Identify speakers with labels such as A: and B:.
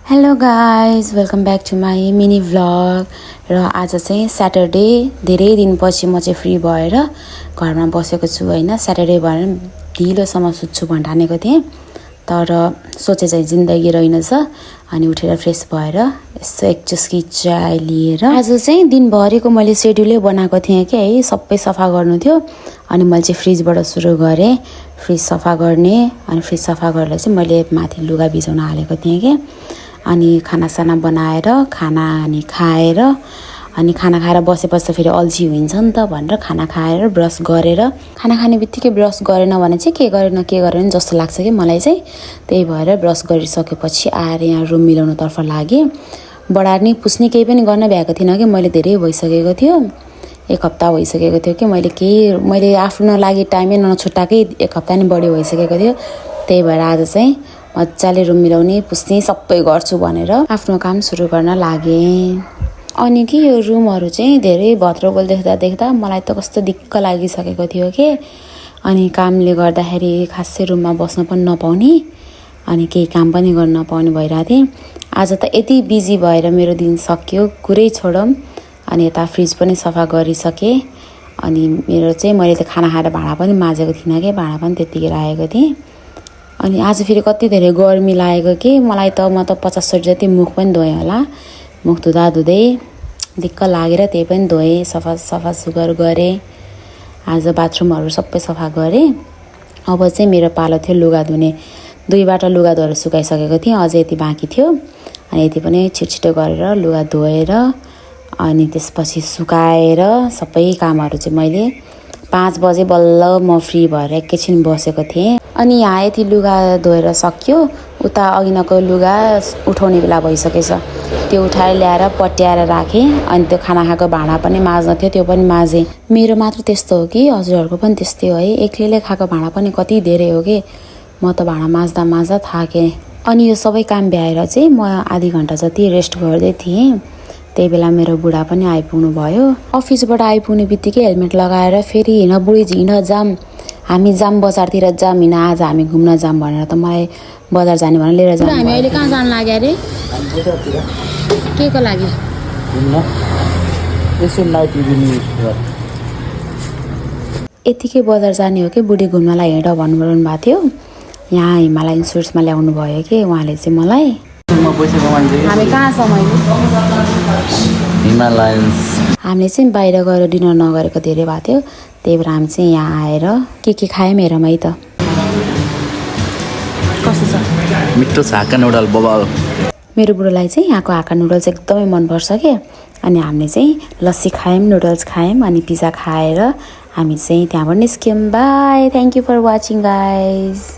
A: Hello guys welcome back to my mini vlog. र आज चाहिँ स्याटरडे, धेरै दिनपछि म चाहिँ फ्री भएर घरमा बसेको छु होइन। स्याटरडे भएर ढिलोसम्म सुत्छु भन्ठानेको थिएँ, तर सोचे चाहिँ जिन्दगी रहेनछ। अनि उठेर फ्रेस भएर यसो एक चुस्की चाय लिएर आज चाहिँ दिनभरिको मैले सेड्युलै बनाएको थिएँ कि है, सबै सफा गर्नु थियो। अनि मैले चाहिँ फ्रिजबाट सुरु गरेँ, फ्रिज सफा गर्ने। अनि फ्रिज सफा गरेर चाहिँ मैले माथि लुगा भिजाउन हालेको थिएँ कि। अनि खानासाना बनाएर खाना अनि खाएर, अनि खाना खाएर बसेपछि फेरि अल्छी हुन्छ नि त भनेर खाना खाएर ब्रस गरेर, खाना खाने बित्तिकै ब्रस गरेन भने चाहिँ के गरेन जस्तो लाग्छ कि मलाई चाहिँ। त्यही भएर ब्रस गरिसकेपछि आएर यहाँ रुम मिलाउनुतर्फ लागेँ। बढार्ने पुस्ने केही पनि गर्न भ्याएको थिइनँ कि, मैले धेरै भइसकेको थियो, एक हप्ता भइसकेको थियो कि मैले आफ्नो लागि टाइमै नछुट्टाएकै एक हप्ता नि बढी भइसकेको थियो। त्यही भएर आज चाहिँ मजाले रुम मिलाउने पुस्ने सबै गर्छु भनेर आफ्नो काम सुरु गर्न लागेँ। अनि कि यो रुमहरू चाहिँ धेरै भत्रोगोल देख्दा मलाई त कस्तो दिक्क लागिसकेको थियो कि। अनि कामले गर्दाखेरि खासै रुममा बस्न पनि नपाउने, अनि केही काम पनि गर्न नपाउने भइरहेको थिएँ। आज त यति बिजी भएर मेरो दिन सक्यो, कुरै छोडौँ। अनि यता फ्रिज पनि सफा गरिसकेँ। अनि मेरो चाहिँ मैले त खाना खाएर भाँडा पनि माझेको थिइनँ कि, भाँडा पनि त्यत्तिकै राखेको थिएँ। अनि आज फेरि कति धेरै गर्मी लागेको कि मलाई त, म त 50-60 जति मुख पनि धोएँ होला। मुख धुँदै दिक्क लागेर त्यही पनि धोएँ, सफा सुग्घर गरेँ। आज बाथरुमहरू सबै सफा गरेँ। अब चाहिँ मेरो पालो थियो लुगा धुने। 2बाट लुगा धोएर सुकाइसकेको थिएँ, अझै यति बाँकी थियो। अनि यति पनि छिटो गरेर लुगा धोएर अनि त्यसपछि सुकाएर सबै कामहरू चाहिँ मैले 5 बजे बल्ल म फ्री भएर एकैछिन बसेको थिएँ। अनि यहाँ यति लुगा धोएर सक्यो, उता अघिनको लुगा उठाउने बेला भइसकेछ। त्यो उठाएर ल्याएर पट्याएर राखेँ। अनि त्यो खाना खाएको भाँडा पनि माझ्न थियो, त्यो पनि माझेँ। मेरो मात्र त्यस्तो हो कि हजुरहरूको पनि त्यस्तै हो है? एक्लैले खाएको भाँडा पनि कति धेरै हो कि। म त भाँडा माझ्दा थाकेँ। अनि यो सबै काम भ्याएर चाहिँ म आधी घन्टा जति रेस्ट गर्दै थिएँ। त्यही बेला मेरो बुढा पनि आइपुग्नु भयो। अफिसबाट आइपुग्ने बित्तिकै हेलमेट लगाएर फेरि हिँड बुढी हिँड जाम, हामी जाम बजारतिर जाम, हिँड आज हामी घुम्न जाम भनेर त मलाई बजार जाने भनेर लिएर जाम। हामी अहिले कहाँ जान लाग्यो अरे? के को लागि? यतिकै बजार जाने हो कि बुढी घुम्नलाई हिँड भन्नुभएको थियो। यहाँ हिमालयन स्विट्समा ल्याउनु भयो कि उहाँले चाहिँ मलाई। हामी कहाँ समय हामीले चाहिँ बाहिर गएर डिनर नगरेको धेरै भएको थियो। त्यही भएर हामी चाहिँ यहाँ आएर के खायौँ हेरौँ है त। कस्तो छ?
B: मिठो छ हाक्का नुडल बबाल।
A: मेरो बुढोलाई चाहिँ यहाँको हाक्का नुडल्स एकदमै मनपर्छ के। अनि हामीले चाहिँ लस्सी खायौँ, नुडल्स खायौँ, अनि पिज्जा खाएर हामी चाहिँ त्यहाँबाट निस्क्यौँ। Bye, thank you for watching guys.